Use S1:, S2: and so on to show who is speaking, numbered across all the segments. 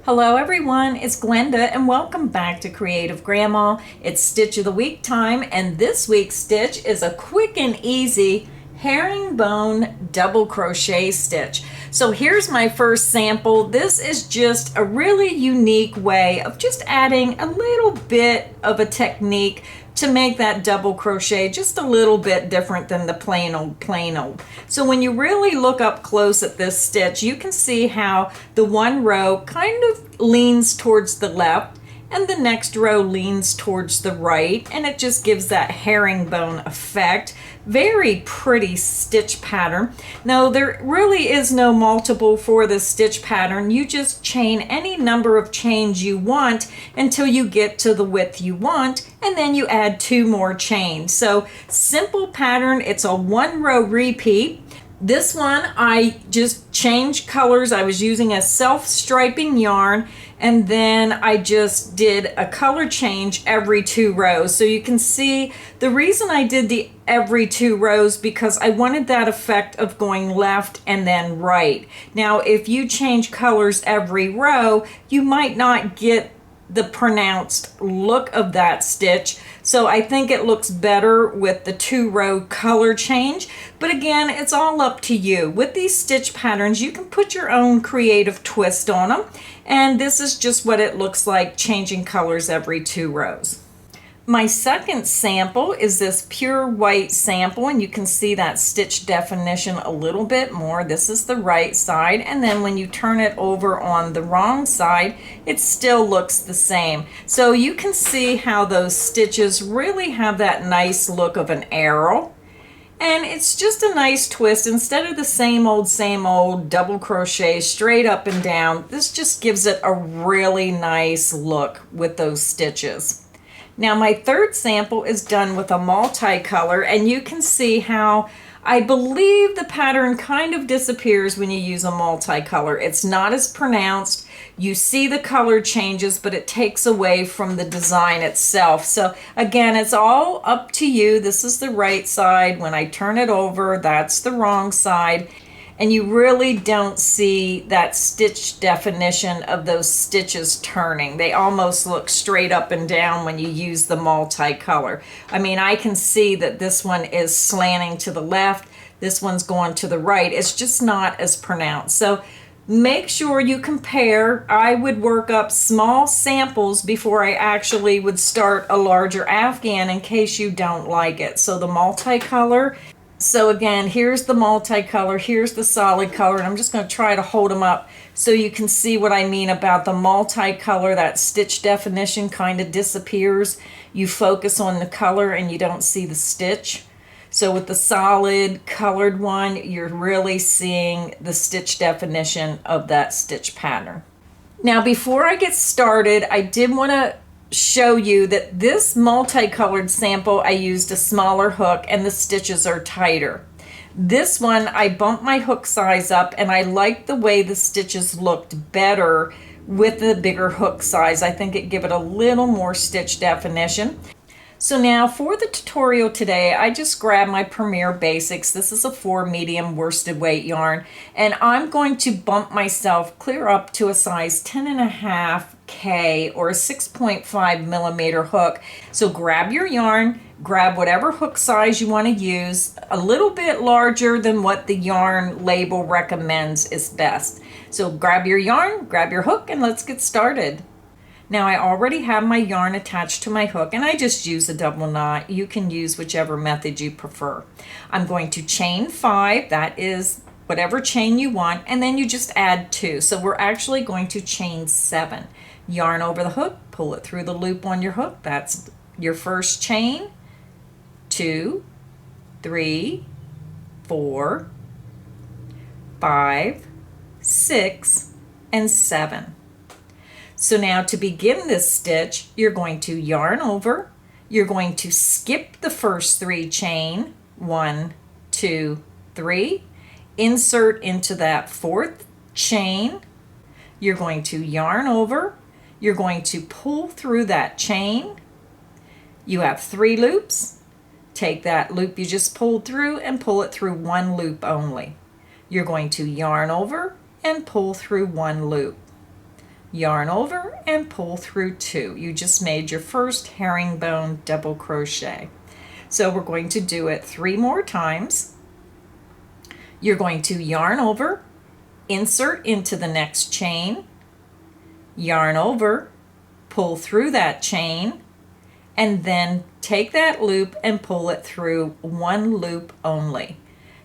S1: Hello everyone, it's Glenda and welcome back to Creative Grandma. It's Stitch of the Week time, and this week's stitch is a quick and easy herringbone double crochet stitch. So here's my first sample. This is just a really unique way of just adding a little bit of a technique to make that double crochet just a little bit different than the plain old. So when you really look up close at this stitch, you can see how the one row kind of leans towards the left and the next row leans towards the right, and it just gives that herringbone effect. Very pretty stitch pattern. Now there really is no multiple for this stitch pattern. You just chain any number of chains you want until you get to the width you want, and then you add 2 more chains. So simple pattern. It's a 1 row repeat. This one I just changed colors. I was using a self-striping yarn, and then I just did a color change every 2 rows. So you can see the reason I did the every 2 rows because I wanted that effect of going left and then right. Now if you change colors every row, you might not get the pronounced look of that stitch. So I think it looks better with the 2 row color change. But again, it's all up to you. With these stitch patterns, you can put your own creative twist on them. And this is just what it looks like, changing colors every 2 rows. My second sample is this pure white sample, and you can see that stitch definition a little bit more. This is the right side, and then when you turn it over on the wrong side, it still looks the same. So you can see how those stitches really have that nice look of an arrow. And it's just a nice twist. Instead of the same old double crochet straight up and down, this just gives it a really nice look with those stitches. Now my third sample is done with a multicolor, and you can see how I believe the pattern kind of disappears when you use a multicolor. It's not as pronounced. You see the color changes, but it takes away from the design itself. So again, it's all up to you. This is the right side. When I turn it over, that's the wrong side. And you really don't see that stitch definition of those stitches turning. They almost look straight up and down when you use the multicolor. I mean, I can see that this one is slanting to the left, this one's going to the right. It's just not as pronounced. So make sure you compare. I would work up small samples before I actually would start a larger afghan in case you don't like it. So the multicolor. So again, here's the multicolor, here's the solid color, and I'm just going to try to hold them up so you can see what I mean about the multicolor. That stitch definition kind of disappears. You focus on the color and you don't see the stitch. So with the solid colored one, you're really seeing the stitch definition of that stitch pattern. Now before I get started, I did want to show you that this multicolored sample, I used a smaller hook and the stitches are tighter. This one, I bumped my hook size up, and I like the way the stitches looked better with the bigger hook size. I think it gave it a little more stitch definition. So now for the tutorial today, I just grabbed my Premier Basics. This is a 4 medium worsted weight yarn, and I'm going to bump myself clear up to a size 10.5K or a 6.5 millimeter hook. So grab your yarn, grab whatever hook size you want to use, a little bit larger than what the yarn label recommends is best. So grab your yarn, grab your hook, and let's get started. Now I already have my yarn attached to my hook, and I just use a double knot. You can use whichever method you prefer. I'm going to chain 5, that is whatever chain you want, and then you just add 2. So we're actually going to chain 7. Yarn over the hook, pull it through the loop on your hook. That's your first chain. 2, 3, 4, 5, 6, and 7. So now to begin this stitch, you're going to yarn over, you're going to skip the first 3 chain, 1, 2, 3, insert into that 4th chain, you're going to yarn over, you're going to pull through that chain, you have 3 loops, take that loop you just pulled through and pull it through 1 loop only. You're going to yarn over and pull through 1 loop. yarn over, and pull through 2. You just made your first herringbone double crochet. So we're going to do it 3 more times. You're going to yarn over, insert into the next chain, yarn over, pull through that chain, and then take that loop and pull it through 1 loop only.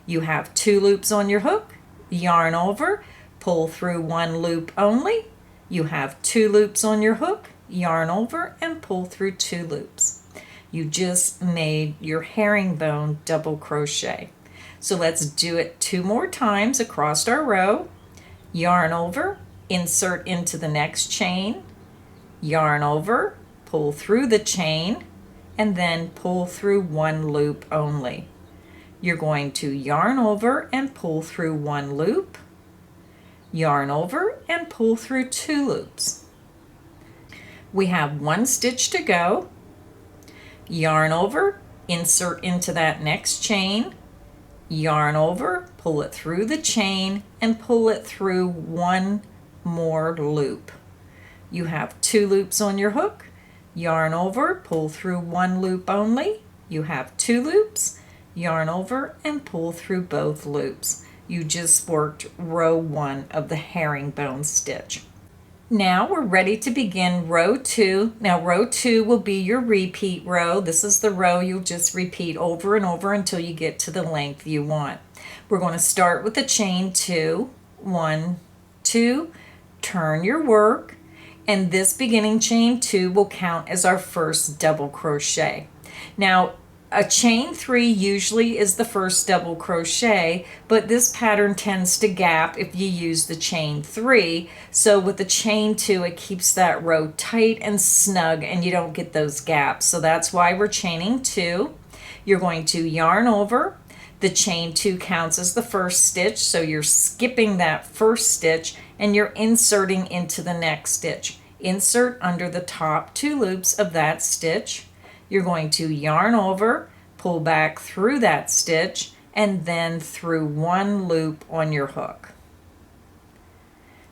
S1: You have 2 loops on your hook, yarn over, pull through 1 loop only. You have 2 loops on your hook, yarn over, and pull through 2 loops. You just made your herringbone double crochet. So let's do it 2 more times across our row. Yarn over, insert into the next chain, yarn over, pull through the chain, and then pull through 1 loop only. You're going to yarn over and pull through 1 loop, yarn over and pull through 2 loops. We have 1 stitch to go. Yarn over, insert into that next chain, yarn over, pull it through the chain, and pull it through 1 more loop. You have 2 loops on your hook, yarn over, pull through 1 loop only. You have 2 loops, yarn over, and pull through both loops. You just worked row 1 of the herringbone stitch. Now we're ready to begin row 2. Now row 2 will be your repeat row. This is the row you'll just repeat over and over until you get to the length you want. We're going to start with the chain 2, 1, 2, turn your work, and this beginning chain 2 will count as our first double crochet. Now a chain 3 usually is the first double crochet, but this pattern tends to gap if you use the chain 3. So with the chain 2, it keeps that row tight and snug and you don't get those gaps. So that's why we're chaining 2. You're going to yarn over. The chain 2 counts as the first stitch, so you're skipping that first stitch and you're inserting into the next stitch. Insert under the top 2 loops of that stitch. You're going to yarn over, pull back through that stitch, and then through 1 loop on your hook.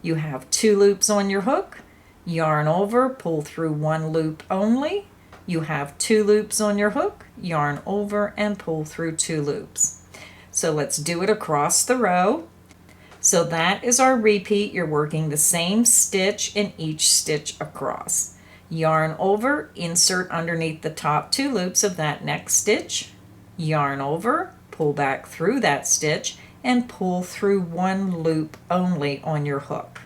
S1: You have 2 loops on your hook, yarn over, pull through 1 loop only. You have 2 loops on your hook, yarn over, and pull through 2 loops. So let's do it across the row. So that is our repeat. You're working the same stitch in each stitch across. Yarn over, insert underneath the top 2 loops of that next stitch, yarn over, pull back through that stitch, and pull through 1 loop only on your hook.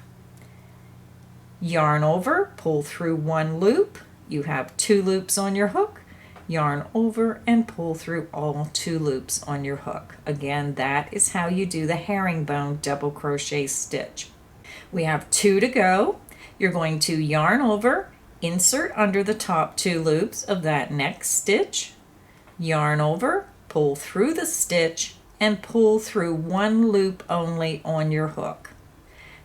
S1: Yarn over, pull through 1 loop. You have 2 loops on your hook, yarn over, and pull through all 2 loops on your hook. Again, that is how you do the herringbone double crochet stitch. We have 2 to go. You're going to yarn over, insert under the top 2 loops of that next stitch, yarn over, pull through the stitch, and pull through 1 loop only on your hook.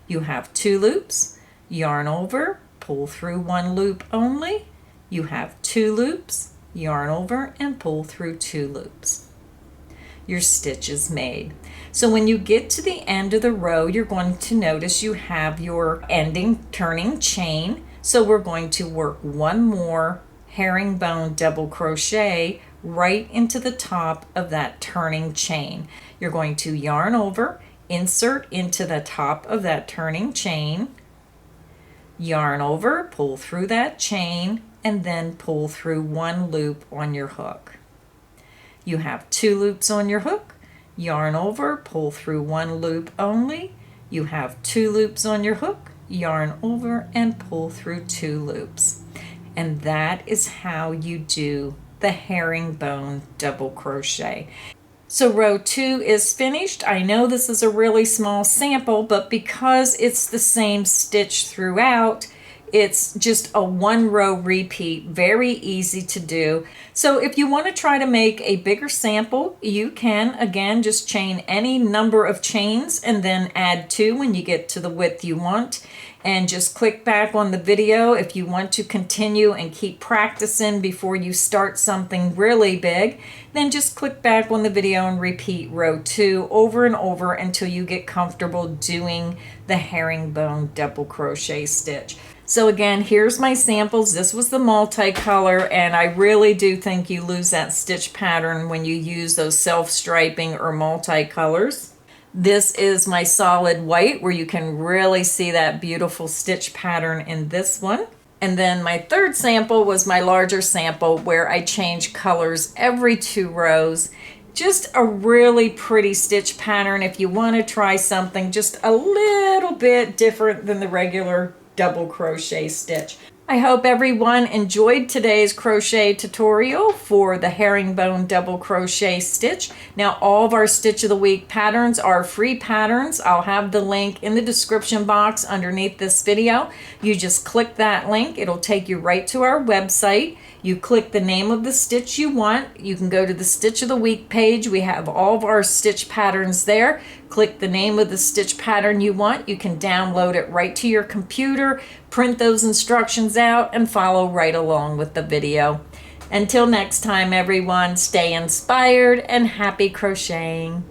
S1: You have 2 loops, yarn over, pull through 1 loop only. You have 2 loops, yarn over, and pull through 2 loops. Your stitch is made. So when you get to the end of the row, you're going to notice you have your ending turning chain. So we're going to work 1 more herringbone double crochet right into the top of that turning chain. You're going to yarn over, insert into the top of that turning chain, yarn over, pull through that chain, and then pull through 1 loop on your hook. You have 2 loops on your hook, yarn over, pull through 1 loop only. You have 2 loops on your hook, yarn over, and pull through 2 loops. And that is how you do the herringbone double crochet. So row 2 is finished. I know this is a really small sample, but because it's the same stitch throughout, it's just a 1 row repeat, very easy to do. So if you want to try to make a bigger sample, you can, again, just chain any number of chains and then add 2 when you get to the width you want. And just click back on the video if you want to continue and keep practicing before you start something really big. Then just click back on the video and repeat row 2 over and over until you get comfortable doing the herringbone double crochet stitch. So again, here's my samples. This was the multicolor, and I really do think you lose that stitch pattern when you use those self-striping or multicolors. This is my solid white, where you can really see that beautiful stitch pattern in this one. And then my third sample was my larger sample, where I change colors every 2 rows. Just a really pretty stitch pattern if you want to try something just a little bit different than the regular double crochet stitch. I hope everyone enjoyed today's crochet tutorial for the herringbone double crochet stitch. Now all of our Stitch of the Week patterns are free patterns. I'll have the link in the description box underneath this video. You just click that link. It'll take you right to our website. You click the name of the stitch you want. You can go to the Stitch of the Week page. We have all of our stitch patterns there. Click the name of the stitch pattern you want. You can download it right to your computer, print those instructions out, and follow right along with the video. Until next time, everyone, stay inspired and happy crocheting.